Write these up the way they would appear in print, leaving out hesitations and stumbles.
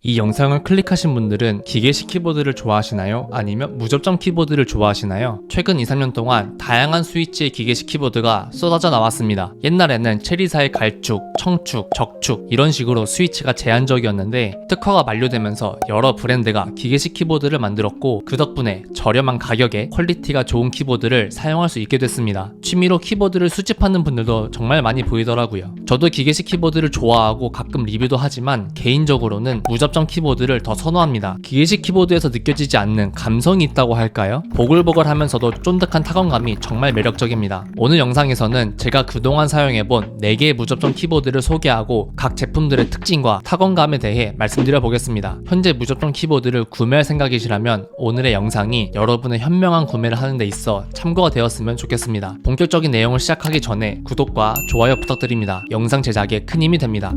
이 영상을 클릭하신 분들은 기계식 키보드를 좋아하시나요? 아니면 무접점 키보드를 좋아하시나요? 최근 2-3년 동안 다양한 스위치의 기계식 키보드가 쏟아져 나왔습니다. 옛날에는 체리사의 갈축, 청축, 적축 이런 식으로 스위치가 제한적이었는데 특허가 만료되면서 여러 브랜드가 기계식 키보드를 만들었고 그 덕분에 저렴한 가격에 퀄리티가 좋은 키보드를 사용할 수 있게 됐습니다. 취미로 키보드를 수집하는 분들도 정말 많이 보이더라고요. 저도 기계식 키보드를 좋아하고 가끔 리뷰도 하지만 개인적으로는 무접점 키보드를 더 선호합니다. 기계식 키보드에서 느껴지지 않는 감성이 있다고 할까요? 보글보글하면서도 쫀득한 타건감이 정말 매력적입니다. 오늘 영상에서는 제가 그동안 사용해본 4개의 무접점 키보드를 소개하고 각 제품들의 특징과 타건감에 대해 말씀드려 보겠습니다. 현재 무접점 키보드를 구매할 생각이시라면 오늘의 영상이 여러분의 현명한 구매를 하는 데 있어 참고가 되었으면 좋겠습니다. 본격적인 내용을 시작하기 전에 구독과 좋아요 부탁드립니다. 영상 제작에 큰 힘이 됩니다.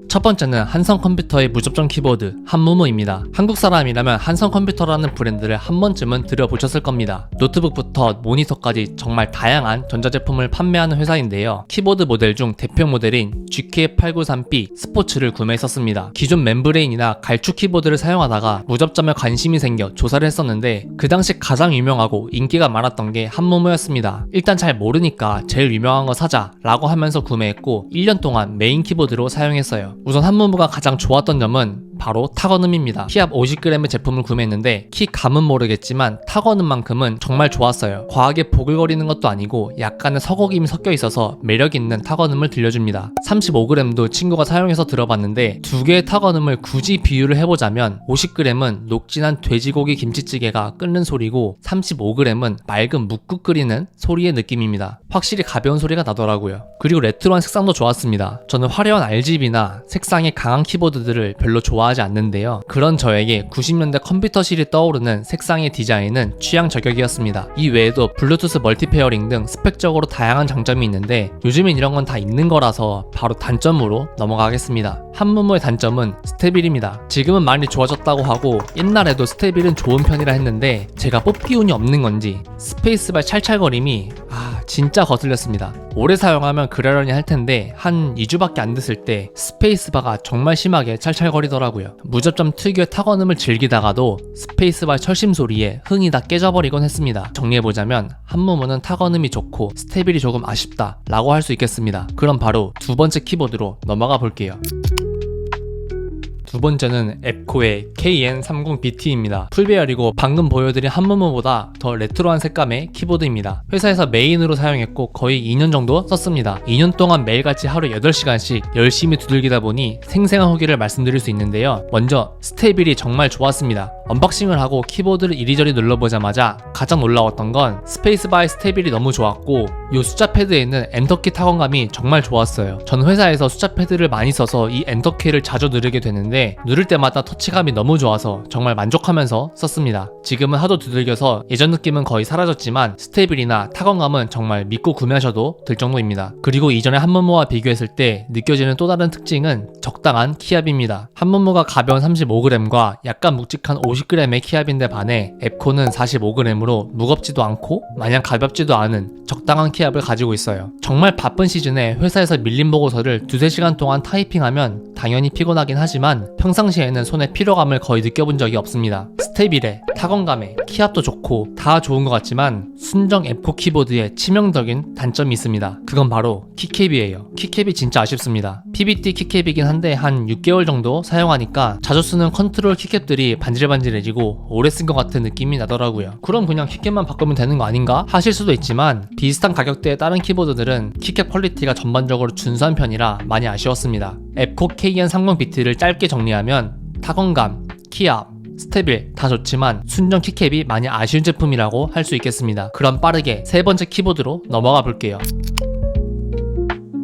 첫 번째는 한성컴퓨터의 무접점 키보드 한무무입니다. 한국 사람이라면 한성컴퓨터라는 브랜드를 한 번쯤은 들어보셨을 겁니다. 노트북부터 모니터까지 정말 다양한 전자제품을 판매하는 회사인데요. 키보드 모델 중 대표 모델인 GK893B 스포츠를 구매했었습니다. 기존 멤브레인이나 갈축 키보드를 사용하다가 무접점에 관심이 생겨 조사를 했었는데 그 당시 가장 유명하고 인기가 많았던 게 한무무였습니다. 일단 잘 모르니까 제일 유명한 거 사자 라고 하면서 구매했고 1년 동안 메인 키보드로 사용했어요. 우선 한무무가 가장 좋았던 점은 바로 타건음입니다. 키압 50g의 제품을 구매했는데 키감은 모르겠지만 타건음만큼은 정말 좋았어요. 과하게 보글거리는 것도 아니고 약간의 서걱임이 섞여 있어서 매력있는 타건음을 들려줍니다. 35g도 친구가 사용해서 들어봤는데 두 개의 타건음을 굳이 비유를 해보자면 50g은 녹진한 돼지고기 김치찌개가 끓는 소리고 35g은 맑은 묵국 끓이는 소리의 느낌입니다. 확실히 가벼운 소리가 나더라고요. 그리고 레트로한 색상도 좋았습니다. 저는 화려한 RGB나 색상이 강한 키보드들을 별로 좋아하지 않는데요. 그런 저에게 90년대 컴퓨터실이 떠오르는 색상의 디자인은 취향 저격이었습니다. 이 외에도 블루투스 멀티페어링 등 스펙적으로 다양한 장점이 있는데 요즘엔 이런 건 다 있는 거라서 바로 단점으로 넘어가겠습니다. 한무무의 단점은 스테빌입니다. 지금은 많이 좋아졌다고 하고 옛날에도 스테빌은 좋은 편이라 했는데 제가 뽑기 운이 없는 건지 스페이스바 찰찰거림이 진짜 거슬렸습니다. 오래 사용하면 그러려니 할 텐데 한 2주밖에 안 됐을 때 스페이스바가 정말 심하게 찰찰거리더라고요. 무접점 특유의 타건음을 즐기다가도 스페이스바 철심 소리에 흥이 다 깨져버리곤 했습니다. 정리해보자면 한무무는 타건음이 좋고 스테빌이 조금 아쉽다 라고 할 수 있겠습니다. 그럼 바로 두 번째 키보드로 넘어가 볼게요. 두 번째는 앱코의 KN30BT입니다. 풀배열이고 방금 보여드린 한무무보다 더 레트로한 색감의 키보드입니다. 회사에서 메인으로 사용했고 거의 2년 정도 썼습니다. 2년 동안 매일같이 하루 8시간씩 열심히 두들기다 보니 생생한 후기를 말씀드릴 수 있는데요. 먼저 스테빌이 정말 좋았습니다. 언박싱을 하고 키보드를 이리저리 눌러보자마자 가장 놀라웠던 건 스페이스바의 스테빌이 너무 좋았고 이 숫자 패드에 있는 엔터키 타건감이 정말 좋았어요. 전 회사에서 숫자 패드를 많이 써서 이 엔터키를 자주 누르게 되는데 누를 때마다 터치감이 너무 좋아서 정말 만족하면서 썼습니다. 지금은 하도 두들겨서 예전 느낌은 거의 사라졌지만 스테빌이나 타건감은 정말 믿고 구매하셔도 될 정도입니다. 그리고 이전에 한무무와 비교했을 때 느껴지는 또 다른 특징은 적당한 키압입니다. 한무무가 가벼운 35g과 약간 묵직한 50g의 키압인데 반해 앱코는 45g으로 무겁지도 않고 마냥 가볍지도 않은 적당한 키압을 가지고 있어요. 정말 바쁜 시즌에 회사에서 밀린 보고서를 2-3시간 동안 타이핑하면 당연히 피곤하긴 하지만 평상시에는 손에 피로감을 거의 느껴본 적이 없습니다. 스테빌에 타건감에 키압도 좋고 다 좋은 것 같지만 순정 앱코 키보드에 치명적인 단점이 있습니다. 그건 바로 키캡이에요. 키캡이 진짜 아쉽습니다. PBT 키캡이긴 한데 한 6개월 정도 사용하니까 자주 쓰는 컨트롤 키캡들이 반질반질해지고 오래 쓴 것 같은 느낌이 나더라고요. 그럼 그냥 키캡만 바꾸면 되는 거 아닌가 하실 수도 있지만 비슷한 가격대의 다른 키보드들은 키캡 퀄리티가 전반적으로 준수한 편이라 많이 아쉬웠습니다. 앱코 KN30BT를 짧게 정리하면 타건감, 키압, 스테빌 다 좋지만 순정 키캡이 많이 아쉬운 제품이라고 할 수 있겠습니다. 그럼 빠르게 세 번째 키보드로 넘어가 볼게요.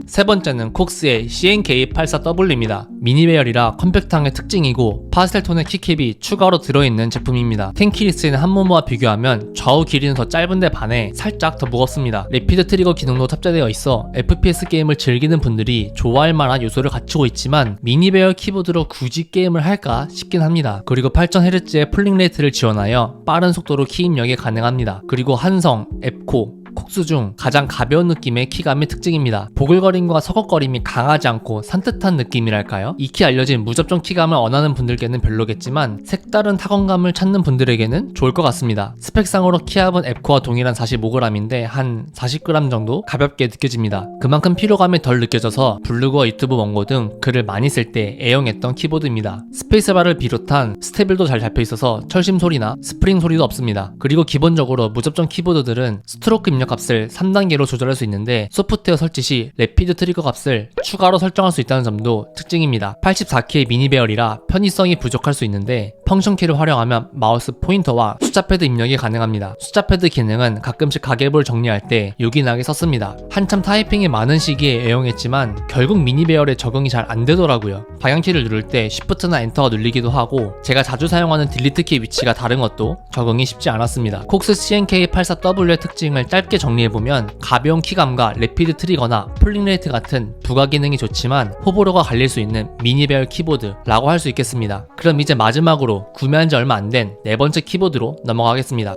세 번째는 콕스의 CNK84W입니다. 미니 배열이라 컴팩트한 특징이고 파스텔톤의 키캡이 추가로 들어있는 제품입니다. 텐키리스의 한무무와 비교하면 좌우 길이는 더 짧은데 반해 살짝 더 무겁습니다. 레피드 트리거 기능도 탑재되어 있어 FPS 게임을 즐기는 분들이 좋아할 만한 요소를 갖추고 있지만 미니 배열 키보드로 굳이 게임을 할까 싶긴 합니다. 그리고 8000Hz의 폴링 레이트를 지원하여 빠른 속도로 키 입력이 가능합니다. 그리고 한성, 앱코, 콕스 중 가장 가벼운 느낌의 키감이 특징입니다. 보글거림과 서걱거림이 강하지 않고 산뜻한 느낌이랄까요? 익히 알려진 무접점 키감을 원하는 분들께는 별로겠지만 색다른 타건감을 찾는 분들에게는 좋을 것 같습니다. 스펙상으로 키압은 앱코와 동일한 45g인데 한 40g 정도 가볍게 느껴집니다. 그만큼 피로감이 덜 느껴져서 블로그와 유튜브 원고 등 글을 많이 쓸 때 애용했던 키보드입니다. 스페이스바를 비롯한 스테빌도 잘 잡혀있어서 철심 소리나 스프링 소리도 없습니다. 그리고 기본적으로 무접점 키보드들은 스트로크 입력 값을 3단계로 조절할 수 있는데 소프트웨어 설치 시 래피드 트리거 값을 추가로 설정할 수 있다는 점도 특징입니다. 84K의 미니 배열이라 편의성이 부족할 수 있는데 펑션 키를 활용하면 마우스 포인터와 숫자 패드 입력이 가능합니다. 숫자 패드 기능은 가끔씩 가계부를 정리할 때 요긴하게 썼습니다. 한참 타이핑이 많은 시기에 애용했지만 결국 미니 배열에 적응이 잘 안 되더라고요. 방향키를 누를 때 Shift나 엔터가 눌리기도 하고 제가 자주 사용하는 딜리트 키 위치가 다른 것도 적응이 쉽지 않았습니다. 콕스 CNK84W의 특징을 짧게 정리해보면 가벼운 키감과 래피드 트리거나 폴링 레이트 같은 부가 기능이 좋지만 호불호가 갈릴 수 있는 미니 배열 키보드라고 할 수 있겠습니다. 그럼 이제 마지막으로 구매한 지 얼마 안 된 네 번째 키보드로 넘어가겠습니다.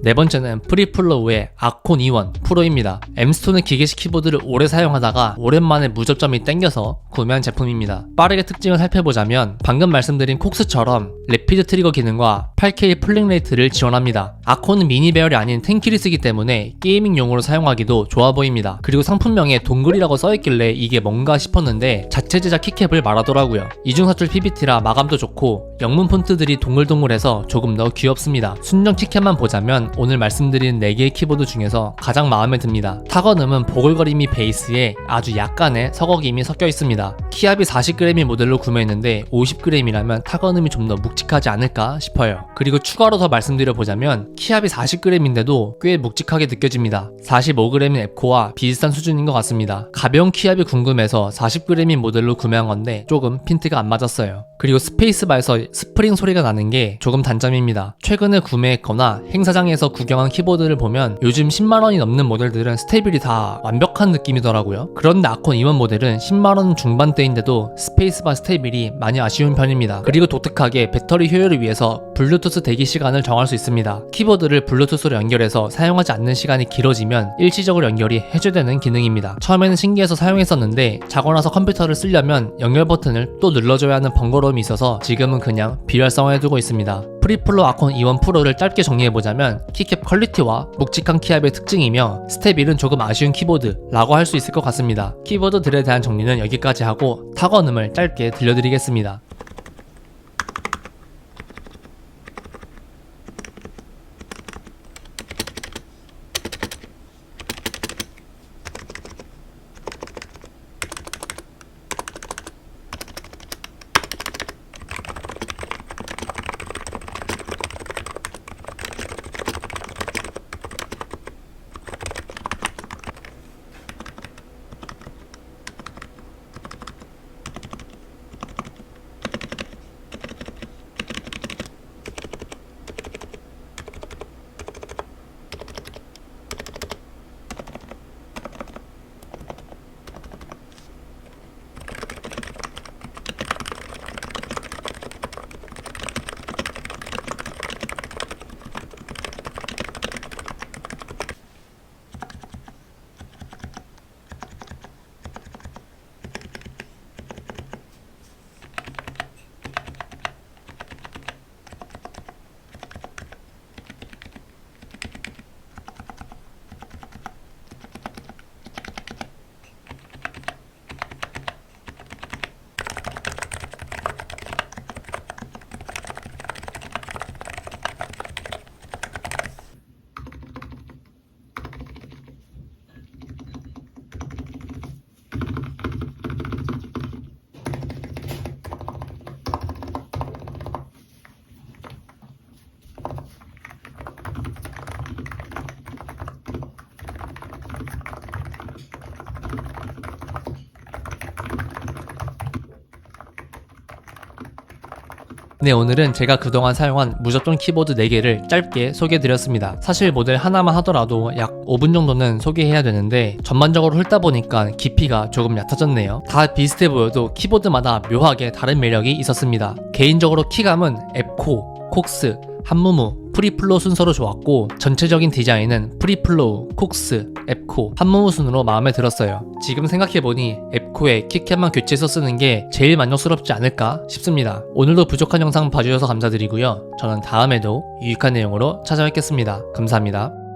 네 번째는 프리플로우의 아콘 E1 프로입니다. 엠스톤의 기계식 키보드를 오래 사용하다가 오랜만에 무접점이 땡겨서 구매한 제품입니다. 빠르게 특징을 살펴보자면 방금 말씀드린 콕스처럼 래피드 트리거 기능과 8K 폴링 레이트를 지원합니다. 아콘은 미니 배열이 아닌 텐키를 쓰기 때문에 게이밍용으로 사용하기도 좋아 보입니다. 그리고 상품명에 동글이라고 써있길래 이게 뭔가 싶었는데 자체 제작 키캡을 말하더라고요. 이중사출 PBT라 마감도 좋고 영문 폰트들이 동글동글해서 조금 더 귀엽습니다. 순정 키캡만 보자면 오늘 말씀드린 4개의 키보드 중에서 가장 마음에 듭니다. 타건음은 보글거림이 베이스에 아주 약간의 서걱임이 섞여 있습니다. 키압이 40g인 모델로 구매했는데 50g이라면 타건음이 좀 더 묵직하지 않을까 싶어요. 그리고 추가로 더 말씀드려보자면 키압이 40g인데도 꽤 묵직하게 느껴집니다. 45g인 앱코와 비슷한 수준인 것 같습니다. 가벼운 키압이 궁금해서 40g인 모델로 구매한 건데 조금 핀트가 안 맞았어요. 그리고 스페이스바에서 스프링 소리가 나는 게 조금 단점입니다. 최근에 구매했거나 행사장에서 구경한 키보드를 보면 요즘 10만원이 넘는 모델들은 스테빌이 다 완벽한 느낌이더라고요. 그런데 아콘 E1 모델은 10만원 중반대인데도 스페이스바 스테빌이 많이 아쉬운 편입니다. 그리고 독특하게 배터리 효율을 위해서 블루투스 대기 시간을 정할 수 있습니다. 키보드를 블루투스로 연결해서 사용하지 않는 시간이 길어지면 일시적으로 연결이 해제되는 기능입니다. 처음에는 신기해서 사용했었는데 자고 나서 컴퓨터를 쓰려면 연결 버튼을 또 눌러줘야 하는 번거로움이 있어서 지금은 그냥 비활성화해 두고 있습니다. 프리플로 아콘 E1 프로를 짧게 정리해보자면 키캡 퀄리티와 묵직한 키압의 특징이며 스테빌은 조금 아쉬운 키보드라고 할 수 있을 것 같습니다. 키보드들에 대한 정리는 여기까지 하고 타건음을 짧게 들려드리겠습니다. 네, 오늘은 제가 그동안 사용한 무접점 키보드 4개를 짧게 소개해드렸습니다. 사실 모델 하나만 하더라도 약 5분 정도는 소개해야 되는데 전반적으로 훑다 보니까 깊이가 조금 얕아졌네요. 다 비슷해 보여도 키보드마다 묘하게 다른 매력이 있었습니다. 개인적으로 키감은 앱코, 콕스, 한무무, 프리플로우 순서로 좋았고 전체적인 디자인은 프리플로우, 콕스, 앱코, 한무무 순으로 마음에 들었어요. 지금 생각해보니 앱코에 키캡만 교체해서 쓰는 게 제일 만족스럽지 않을까 싶습니다. 오늘도 부족한 영상 봐주셔서 감사드리고요. 저는 다음에도 유익한 내용으로 찾아뵙겠습니다. 감사합니다.